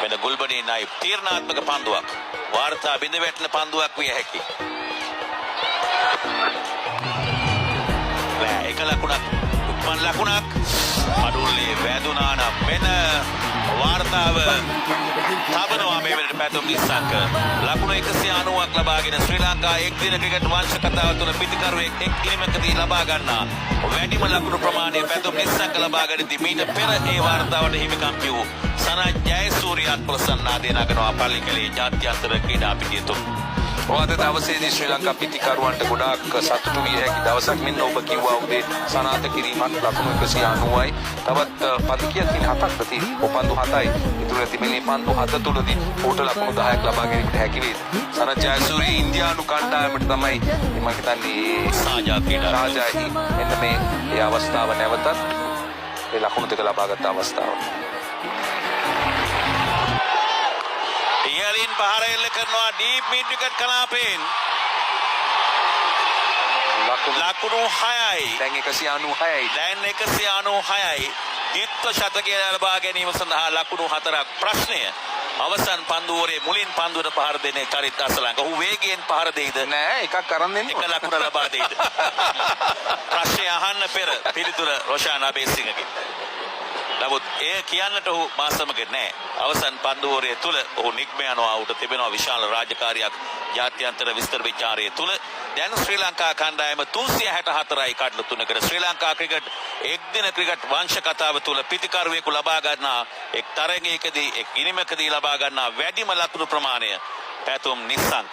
මෙන්න ගුල්බනේ නායිබ් තීරණාත්මක පන්දුවක් වාර්තා බිඳ වැටෙන පන්දුවක් විය හැකියි. එක ලකුණක් උපන් ලකුණක් අඩුල්ලේ වැදුනා නම් මෙන්න වාර්තාව තබනවා මේ වෙලට පැතුම් නිස්සංක ලකුණු 190ක් ලබාගෙන ශ්‍රී ලංකා එක් දින ක්‍රිකට් වංශ කතාව තුළ පිටිකරුවෙක් එක් ඉනිමකදී ලබා ගන්නා වැඩිම ලකුණු ප්‍රමාණය පැතුම් නිස්සංක ලබා ගනිද්දී මීට පෙර ඒ වාර්තාවට හිමිකම් වූ සනත් ජයසූරියත් ප්‍රසන්නාදී නගනවා පල්ලිකලේ ජාත්‍යන්තර ක්‍රීඩා පිටිය තුල. අද දවසේදී ශ්‍රී ලංකා පිටිකරුවන්ට ගොඩාක් සතුටු විය හැකි දවසක්. මෙන්න ඔබ කිව්වා උදේ සනාථ කිරීමක් ලකුණු 190යි. තවත් පන්දු කීයක් තියෙන 7ක් තියෙනවා. පන්දු 7යි. ඉතුරු තිබෙන්නේ පන්දු 7 තුලදී ඌට ලකුණු 10ක් ලබා ගැනීමට හැකි වේද. සනත් ජයසූරිය ඉන්දියානු කණ්ඩායමට තමයි මම හිතන්නේ සාජා ක්‍රීඩා රාජායි එන්න මේ අවස්ථාව නැවතත් ඒ ලකුණු දෙක ලබාගත් අවස්ථාව. ඉහලින් පහර එල්ල කරනවා ඩීප් මිඩ් විකට් කලාපයෙන් ලකුණු 6යි. දැන් 196යි. දැන් 196යි. ද්විත්ව ශතකය ලබා ගැනීම සඳහා ලකුණු 4ක් ප්‍රශ්නය. අවසන් පන්දුවරේ මුලින් පන්දුවට පහර දෙන්නේ චරිත අසලංක. ඔහු වේගයෙන් පහර දෙයිද? නෑ එකක් අරන් දෙන්න. එක ලකුණ ලබා දෙයිද? ප්‍රශ්නය අහන්න පෙර පිළිතුර රොෂාන් අබේසිංහගේ. නමුත් එය කියන්නට ඔහු මා සමග නැහැ. අවසන් පන්දුවරය තුල ඔහු නික්ම යනවා. ඔහුට තිබෙනවා විශාල රාජකාරියක් ජාත්‍යන්තර විස්තර විචාරයේ තුල. දැන් ශ්‍රී ලංකා කණ්ඩායම 364යි කඩලු තුනකට ශ්‍රී ලංකා ක්‍රිකට් එක් දින ක්‍රිකට් වංශ කතාව තුල පිටිකරුවෙකු ලබා ගන්නා එක් තරගයකදී එක් ඉනිමකදී ලබා ගන්නා වැඩිම ලකුණු ප්‍රමාණය පැතුම් නිස්සංක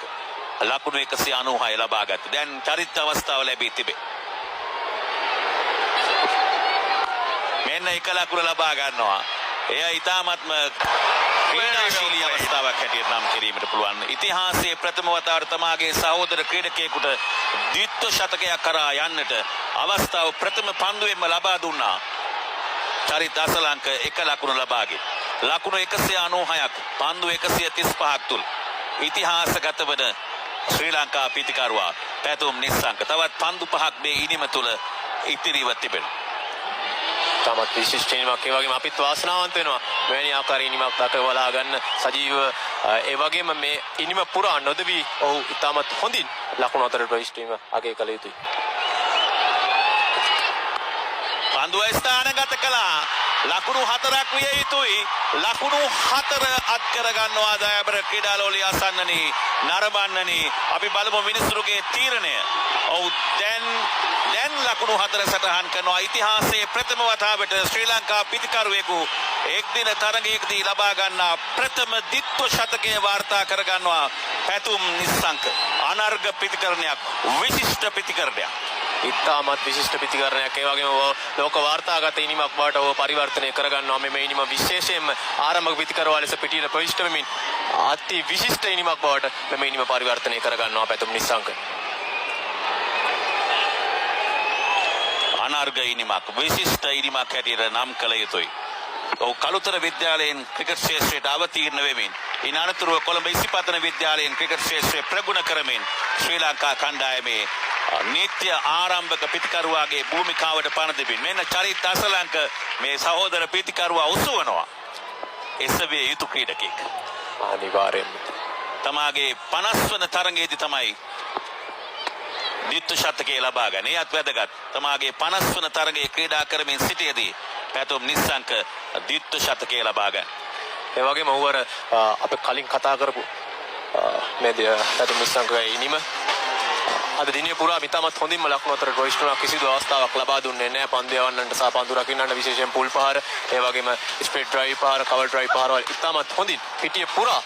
ලකුණු 196 ලබා ගත්තා. දැන් චරිත අවස්ථාව ලැබී තිබේ. මෙන්න එක ලකුණ ලබා ගන්නවා. එය ඊටාත්ම ක්‍රීඩාශීලී අවස්ථාවක් හැටියට නම් කිරීමට පුළුවන්. ඉතිහාසයේ ප්‍රථම වතාවට තමාගේ සහෝදර ක්‍රීඩකයෙකුට ද්විත්ව ශතකයක් කරා යන්නට අවස්ථාව ප්‍රථම පන්දුවෙන්ම ලබා දුන්නා. චරිත අසලංක එක ලකුණ ලබාගෙන ලකුණු 196ක් පන්දු 135ක් තුල ඉතිහාසගත වන ශ්‍රී ලංකා පිටිකරුවා පැතුම් නිස්සංක තවත් පන්දු 5ක් මේ ඉනිම තුල ඉතිරිව තිබෙනවා. තමත් විශිෂ්ට ඉනිමක් ඒ වගේම අපිත් වාසනාවන්ත වෙනවා මෙවැනි ආකාරයේ ඉනිමක් දක්වලා ගන්න සජීව ඒ වගේම මේ ඉනිම පුරා නොදවි ඔහු ඉතාමත් හොඳින් ලකුණු අතරට ප්‍රවිෂ්ඨ වීම අගය කළ යුතුයි. පන්දුව ස්ථානගත කළා. ලකුණු 4ක් විය යුතුයි. ලකුණු 4 අත් කර ගන්නවා දයාබර ක්‍රීඩාලෝලී අසන්නනි නරඹන්නනි අපි බලමු මිනිසුරුගේ තීරණය. ඔව් දැන් ලකුණු 4 සටහන් කරනවා. ඉතිහාසයේ ප්‍රථම වතාවට ශ්‍රී ලංකා පිටිකරුවෙකු එක් දින තරගයකදී ලබා ගන්නා ප්‍රථම ද්විත්ව ශතකය වාර්තා කර ගන්නවා පැතුම් නිස්සංක. අනර්ග පිටිකරණයක් විශිෂ්ට පිටිකරණයක්. ඉතාමත් විශිෂ්ට පිටිකරණයක් ඒ වගේම ලෝක වාර්තාගත ඉනිමක් බවට ඔහු පරිවර්තනය කර ගන්නවා. මේ ඉනිම විශේෂයෙන්ම ආරම්භක පිටිකරුවා ලෙස පිටියට ප්‍රවිෂ්ඨ වෙමින් අති විශිෂ්ට ඉනිමක් බවට මේ ඉනිම පරිවර්තනය කර ගන්නවා පැතුම් නිස්සංක. අනර්ග ඉනිමක් විශිෂ්ට ඉනිමක් හැටියට නම් කළ යුතුයි. ඔහු කළුතර විද්‍යාලයෙන් ක්‍රිකට් ක්ෂේත්‍රයට අවතීර්ණ වෙමින් ඉන් අනතුරුව කොළඹ ඉසිපතන විද්‍යාලයෙන් ක්‍රිකට් ක්ෂේත්‍රය ප්‍රගුණ කරමින් ශ්‍රී ලංකා කණ්ඩායමේ නිත්‍ය ආරම්භක පිටිකරුවාගේ භූමිකාවට පණ දෙමින් මෙන්න චරිත අසලංක මේ සහෝදර පිටිකරුවා උසවනවා. එසවිය යුතු ක්‍රීඩකෙක්. අනිවාර්යයෙන්ම තමාගේ 50 වන තරගයේදී තමයි ද්විත්ව ශතකය ලබා ගන්න. ඒත් වැදගත්. තමාගේ 50 වන තරගයේ ක්‍රීඩා කරමින් සිටියේදී පැතුම් නිස්සංක ද්විත්ව ශතකය ලබා ගන්න. ඒ වගේම ඔහු අර අපි කලින් කතා කරපු මේ පැතුම් නිස්සංකගේ ඉනිම අද දිනේ පුරා ඉතාමත් හොඳින්ම ලකුණු අතර ප්‍රවිෂ්ඨ කිසිදු අවස්ථාවක් ලබා දුන්නේ නැහැ. පන්දු යවන්නට සහ පන්දු රකින්නට විශේෂයෙන් පුල් පහර ඒ වගේම ස්ප්‍රීට් ඩ්‍රයිව් පහර කවර් ඩ්‍රයිව් පහරවල් ඉතාමත් හොඳින් පිටිය පුරා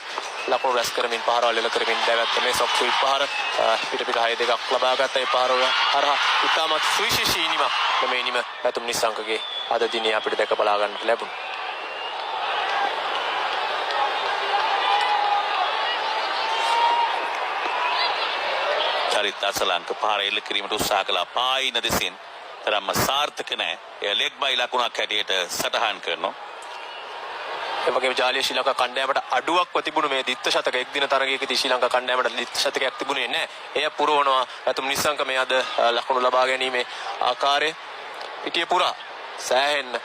ලකුණු රැස් කරමින් පහරවල් එල කරමින් දැවැත්ත මේ සොක් ස්වීප් පහර පිට 6 දෙකක් ලබා ගත්ත ඒ පහරවල හරහා ඉතාමත් සුවිශේෂී ඉනිමක් මේ ඉනිම පැතුම් නිස්සංකගේ අද දිනේ අපිට දැක බලා ගන්නට ලැබුණා. චරිත අසලංක පහර එල්ල කිරීමට උත්සාහ කළා. පායින දෙසින් තරම්ම සාර්ථක නැහැ. එය ලෙග් බයි ලකුණක් හැටියට සටහන් කරනවා. ඒ වගේම ජාලිය ශ්‍රී ලංකා කණ්ඩායමට අඩුවක්ව තිබුණු මේ ද්විත්ව ශතක එක් දින තරගයකදී ශ්‍රී ලංකා කණ්ඩායමට ද්විත්ව ශතකයක් තිබුණේ නැහැ. එය පුරවනවා පැතුම් නිස්සංක මේ අද ලකුණු ලබා ගැනීමේ ආකාරය පිටිය පුරා සෑහෙන්න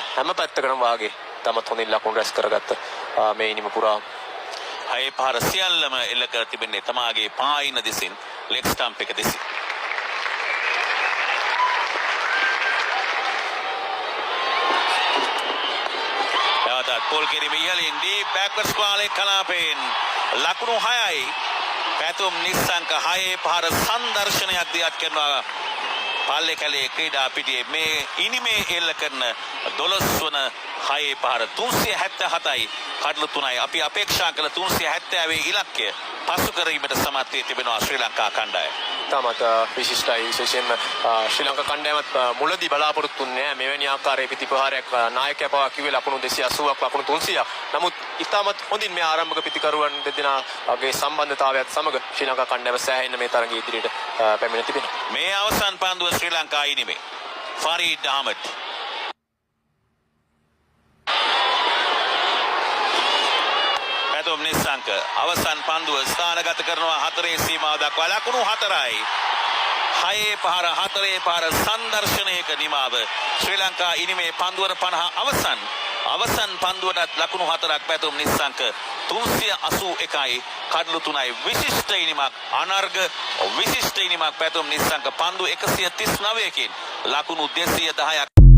හැම පැත්තකටම වාගේ තමත් හොඳින් ලකුණු රැස් කරගත්ත මේ ඉනිම පුරා හයේ පහර සියල්ලම එල්ල කර තිබෙන්නේ තමාගේ පායින දෙසින් ලෙග් ස්ටම්ප් එක දෙසින්. නැවතත් පෝල් කිරීම ඉහළින් ඩීප් බෑක්වර්ඩ්ස් පාලේ කලාපයෙන් ලකුණු 6යි. පැතුම් නිස්සංක හයේ පහර සංදර්ශනයක් දියත් කරනවා පල්ලේ කැලේ ක්‍රීඩා පිටියේ මේ ඉනිමේ එල්ල කරන 12 වන හයේ පහර 377යි කඩලු 3යි. අපි අපේක්ෂා කළ 370 ඉලක්කය පසු කිරීමට සමත් වී තිබෙනවා ශ්‍රී ලංකා කණ්ඩායම. තාමත් විශිෂ්ටයි. විශේෂයෙන්ම ශ්‍රී ලංකා කණ්ඩායමත් මුලදී බලාපොරොත්තු වෙන්නේ නැහැ මෙවැනි ආකාරයේ ප්‍රතිපහාරයක්. නායකයා පවා කිව්වේ ලකුණු 280ක් ලකුණු 300ක්. නමුත් ඉතාමත් හොඳින් මේ ආරම්භක පිතිකරුවන් දෙදෙනාගේ සම්බන්ධතාවයත් සමග ශ්‍රී ලංකා කණ්ඩායම සෑහෙන මේ තරගයේ ඉදිරියට පැමිණ තිබෙනවා. මේ අවසන් පන්දුව ශ්‍රී ලංකා ඉනිමේ ෆරීඩ් අහමඩ් පැතුම් නිස්සංක අවසන් පන්දුව ස්ථානගත කරනවා 4 සීමාව දක්වා ලකුණු 4යි. හයේ පහර 4 පහර සංදර්ශනයක නිමාව ශ්‍රී ලංකා ඉනිමේ පන්දුවර 50 අවසන් පන්දුවටත් ලකුණු 4ක් පැතුම් නිස්සංක 381යි කඩලු 3යි. විශිෂ්ට ඉනිමක් අනර්ග විශිෂ්ට ඉනිමක් පැතුම් නිස්සංක පන්දු 139කින් ලකුණු 210ක්